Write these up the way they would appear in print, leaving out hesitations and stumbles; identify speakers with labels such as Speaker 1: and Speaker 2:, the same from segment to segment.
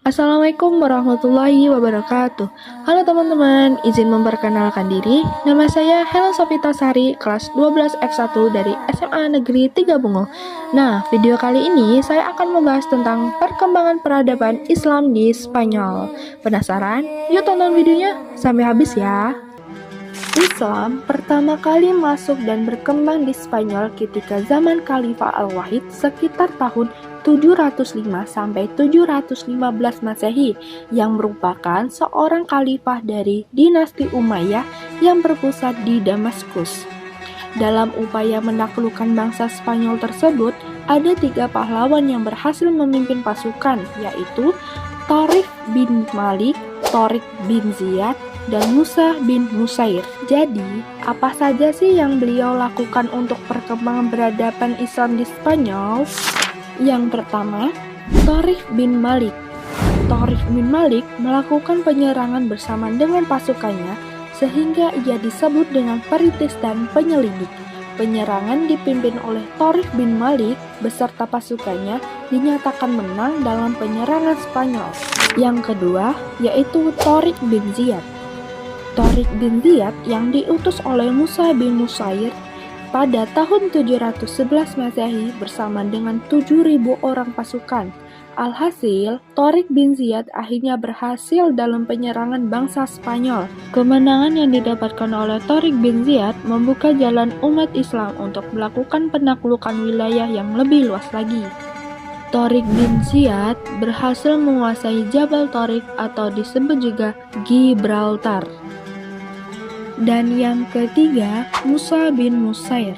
Speaker 1: Assalamualaikum warahmatullahi wabarakatuh. Halo teman-teman, izin memperkenalkan diri. Nama saya Helen Sofita Sari, kelas 12 X1 dari SMA Negeri 3 Bungo. Nah, video kali ini saya akan membahas tentang perkembangan peradaban Islam di Spanyol. Penasaran? Yuk tonton videonya sampai habis ya. Islam pertama kali masuk dan berkembang di Spanyol ketika zaman Khalifah Al-Wahid sekitar tahun 705 sampai 715 Masehi, yang merupakan seorang khalifah dari dinasti Umayyah yang berpusat di Damaskus. Dalam upaya menaklukkan bangsa Spanyol tersebut, ada 3 pahlawan yang berhasil memimpin pasukan, yaitu Tariq bin Malik, Tariq bin Ziyad, dan Musa bin Nusair. Jadi, apa saja sih yang beliau lakukan untuk perkembangan peradaban Islam di Spanyol? Yang pertama, Tariq bin Malik. Tariq bin Malik melakukan penyerangan bersama dengan pasukannya sehingga ia disebut dengan perintis dan penyelidik. Penyerangan dipimpin oleh Tariq bin Malik beserta pasukannya dinyatakan menang dalam penyerangan Spanyol. Yang kedua, yaitu Tariq bin Ziyad. Tariq bin Ziyad yang diutus oleh Musa bin Nusair pada tahun 711 Masehi bersama dengan 7.000 orang pasukan. Alhasil, Tariq bin Ziyad akhirnya berhasil dalam penyerangan bangsa Spanyol. Kemenangan yang didapatkan oleh Tariq bin Ziyad membuka jalan umat Islam untuk melakukan penaklukan wilayah yang lebih luas lagi. Tariq bin Ziyad berhasil menguasai Jabal Tariq atau disebut juga Gibraltar. Dan yang ketiga, Musa bin Nusair.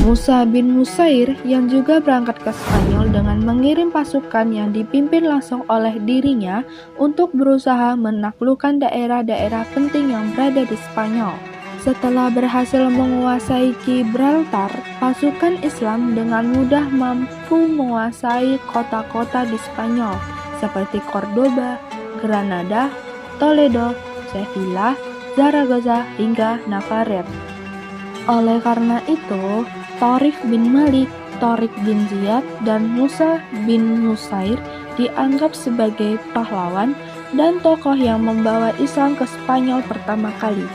Speaker 1: Musa bin Nusair yang juga berangkat ke Spanyol dengan mengirim pasukan yang dipimpin langsung oleh dirinya untuk berusaha menaklukkan daerah-daerah penting yang berada di Spanyol. Setelah berhasil menguasai Gibraltar, pasukan Islam dengan mudah mampu menguasai kota-kota di Spanyol seperti Cordoba, Granada, Toledo, Sevilla, Zaragoza, hingga Navarre. Oleh karena itu, Tariq bin Malik, Tariq bin Ziyad, dan Musa bin Nusair dianggap sebagai pahlawan dan tokoh yang membawa Islam ke Spanyol pertama kali.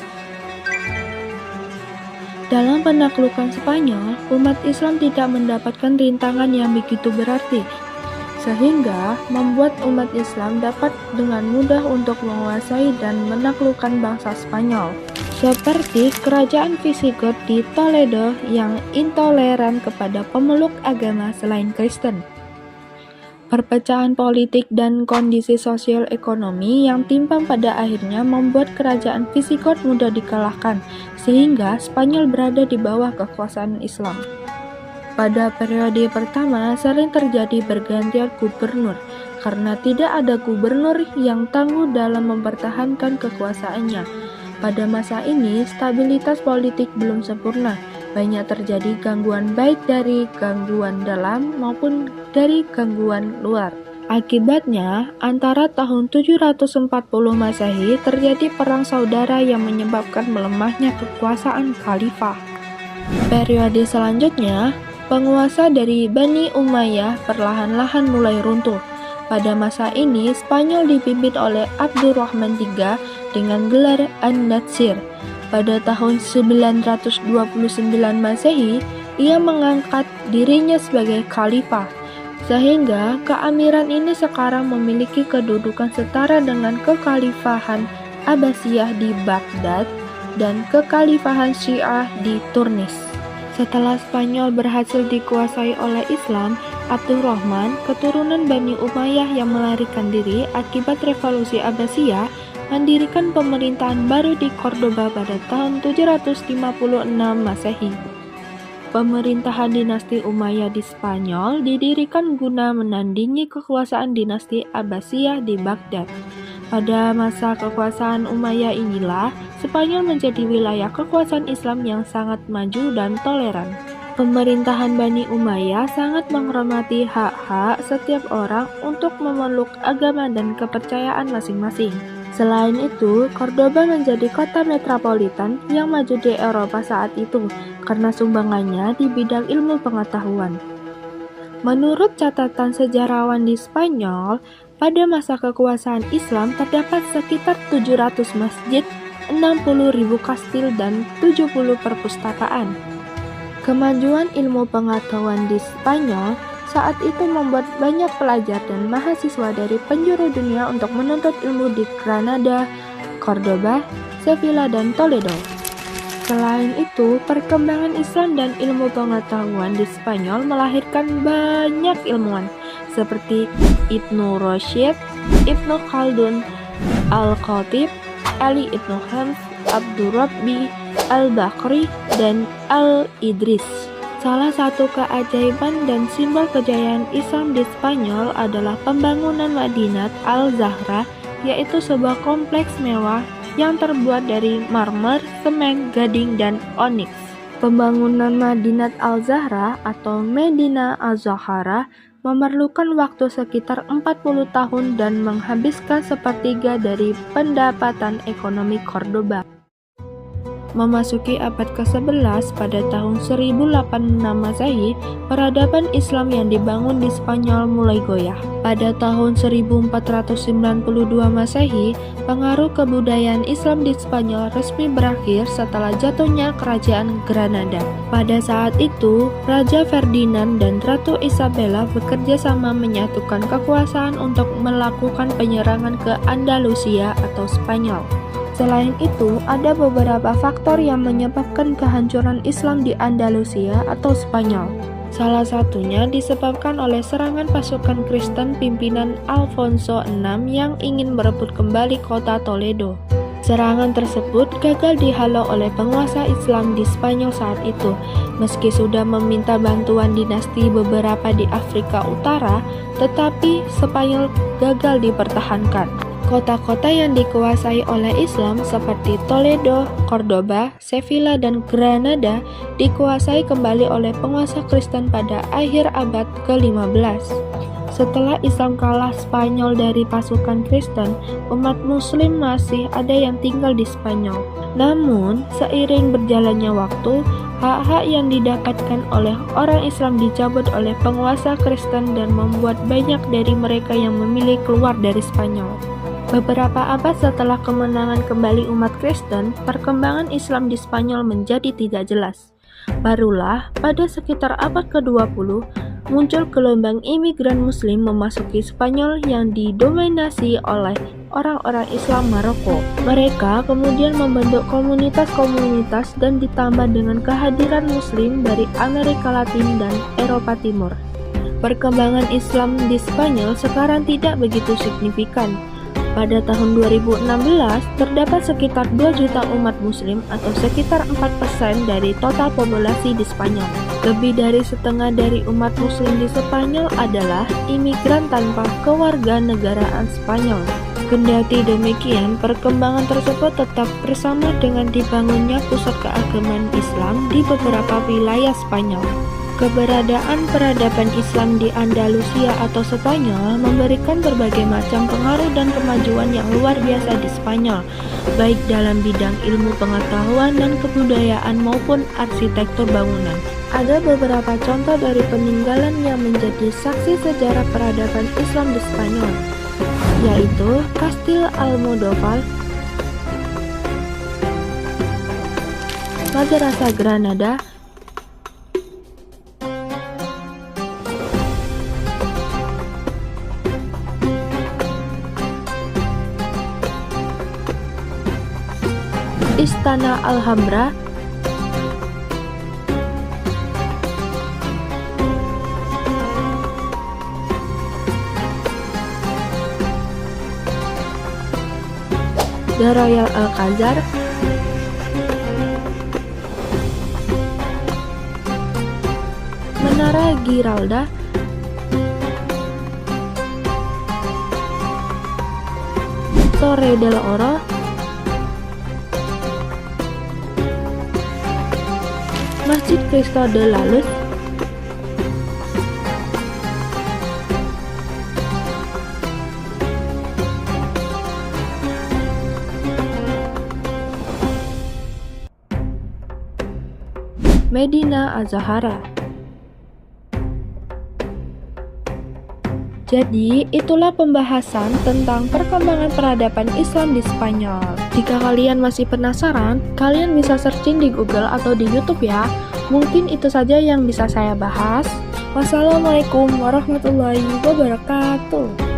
Speaker 1: Dalam penaklukan Spanyol, umat Islam tidak mendapatkan rintangan yang begitu berarti, sehingga membuat umat Islam dapat dengan mudah untuk menguasai dan menaklukkan bangsa Spanyol, seperti kerajaan Visigot di Toledo yang intoleran kepada pemeluk agama selain Kristen. Perpecahan politik dan kondisi sosial ekonomi yang timpang pada akhirnya membuat kerajaan Visigot mudah dikalahkan, sehingga Spanyol berada di bawah kekuasaan Islam. Pada periode pertama sering terjadi pergantian gubernur karena tidak ada gubernur yang tangguh dalam mempertahankan kekuasaannya. Pada masa ini stabilitas politik belum sempurna, banyak terjadi gangguan baik dari gangguan dalam maupun dari gangguan luar. Akibatnya, antara tahun 740 Masehi terjadi perang saudara yang menyebabkan melemahnya kekuasaan khalifah. Periode selanjutnya, penguasa dari Bani Umayyah perlahan-lahan mulai runtuh. Pada masa ini, Spanyol dipimpin oleh Abdurrahman III dengan gelar An-Natsir. Pada tahun 929 Masehi, ia mengangkat dirinya sebagai khalifah, sehingga keamiran ini sekarang memiliki kedudukan setara dengan kekhalifahan Abbasiyah di Baghdad dan kekhalifahan Syiah di Tunis. Setelah Spanyol berhasil dikuasai oleh Islam, Abdurrahman, keturunan Bani Umayyah yang melarikan diri akibat revolusi Abbasiyah, mendirikan pemerintahan baru di Cordoba pada tahun 756 Masehi. Pemerintahan dinasti Umayyah di Spanyol didirikan guna menandingi kekuasaan dinasti Abbasiyah di Baghdad. Pada masa kekuasaan Umayyah inilah, Spanyol menjadi wilayah kekuasaan Islam yang sangat maju dan toleran. Pemerintahan Bani Umayyah sangat menghormati hak-hak setiap orang untuk memeluk agama dan kepercayaan masing-masing. Selain itu, Cordoba menjadi kota metropolitan yang maju di Eropa saat itu karena sumbangannya di bidang ilmu pengetahuan. Menurut catatan sejarawan di Spanyol, Pada masa kekuasaan Islam terdapat sekitar 700 masjid, 60.000 kastil, dan 70 perpustakaan. Kemajuan ilmu pengetahuan di Spanyol saat itu membuat banyak pelajar dan mahasiswa dari penjuru dunia untuk menuntut ilmu di Granada, Cordoba, Sevilla, dan Toledo. Selain itu, perkembangan Islam dan ilmu pengetahuan di Spanyol melahirkan banyak ilmuwan seperti Ibnu Rushd, Ibnu Khaldun, Al-Khatib, Ali Ibnu Hams, Abdurrabbi Al-Bakri, dan Al-Idris. Salah satu keajaiban dan simbol kejayaan Islam di Spanyol adalah pembangunan Madinat Al-Zahra, yaitu sebuah kompleks mewah yang terbuat dari marmer, semen, gading, dan onyx. Pembangunan Madinat Al-Zahra atau Medina Az-Zahra memerlukan waktu sekitar 40 tahun dan menghabiskan sepertiga dari pendapatan ekonomi Cordoba. Memasuki abad ke-11 pada tahun 1086 Masehi, peradaban Islam yang dibangun di Spanyol mulai goyah. Pada tahun 1492 Masehi, pengaruh kebudayaan Islam di Spanyol resmi berakhir setelah jatuhnya kerajaan Granada. Pada saat itu, Raja Ferdinand dan Ratu Isabella bekerja sama menyatukan kekuasaan untuk melakukan penyerangan ke Andalusia atau Spanyol. Selain itu, ada beberapa faktor yang menyebabkan kehancuran Islam di Andalusia atau Spanyol. Salah satunya disebabkan oleh serangan pasukan Kristen pimpinan Alfonso VI yang ingin merebut kembali kota Toledo. Serangan tersebut gagal dihalau oleh penguasa Islam di Spanyol saat itu. Meski sudah meminta bantuan dinasti beberapa di Afrika Utara, tetapi Spanyol gagal dipertahankan. Kota-kota yang dikuasai oleh Islam seperti Toledo, Cordoba, Sevilla, dan Granada dikuasai kembali oleh penguasa Kristen pada akhir abad ke-15. Setelah Islam kalah Spanyol dari pasukan Kristen, umat Muslim masih ada yang tinggal di Spanyol. Namun, seiring berjalannya waktu, hak-hak yang didapatkan oleh orang Islam dicabut oleh penguasa Kristen dan membuat banyak dari mereka yang memilih keluar dari Spanyol. Beberapa abad setelah kemenangan kembali umat Kristen, perkembangan Islam di Spanyol menjadi tidak jelas. Barulah pada sekitar abad ke-20, muncul gelombang imigran Muslim memasuki Spanyol yang didominasi oleh orang-orang Islam Maroko. Mereka kemudian membentuk komunitas-komunitas dan ditambah dengan kehadiran Muslim dari Amerika Latin dan Eropa Timur. Perkembangan Islam di Spanyol sekarang tidak begitu signifikan. Pada tahun 2016, terdapat sekitar 2 juta umat muslim atau sekitar 4% dari total populasi di Spanyol. Lebih dari setengah dari umat muslim di Spanyol adalah imigran tanpa kewarganegaraan Spanyol. Kendati demikian, perkembangan tersebut tetap bersama dengan dibangunnya pusat keagamaan Islam di beberapa wilayah Spanyol. Keberadaan peradaban Islam di Andalusia atau Spanyol memberikan berbagai macam pengaruh dan kemajuan yang luar biasa di Spanyol, baik dalam bidang ilmu pengetahuan dan kebudayaan maupun arsitektur bangunan. Ada beberapa contoh dari peninggalan yang menjadi saksi sejarah peradaban Islam di Spanyol, yaitu Kastil Almodóvar, Madrasah Granada, Istana Alhambra, The Royal Alcazar, Menara Giralda, Torre del Oro, Masjid Cristo de la Luz, Medina Az-Zahra. Jadi, itulah pembahasan tentang perkembangan peradaban Islam di Spanyol. Jika kalian masih penasaran, kalian bisa searching di Google atau di YouTube ya. Mungkin itu saja yang bisa saya bahas. Wassalamualaikum warahmatullahi wabarakatuh.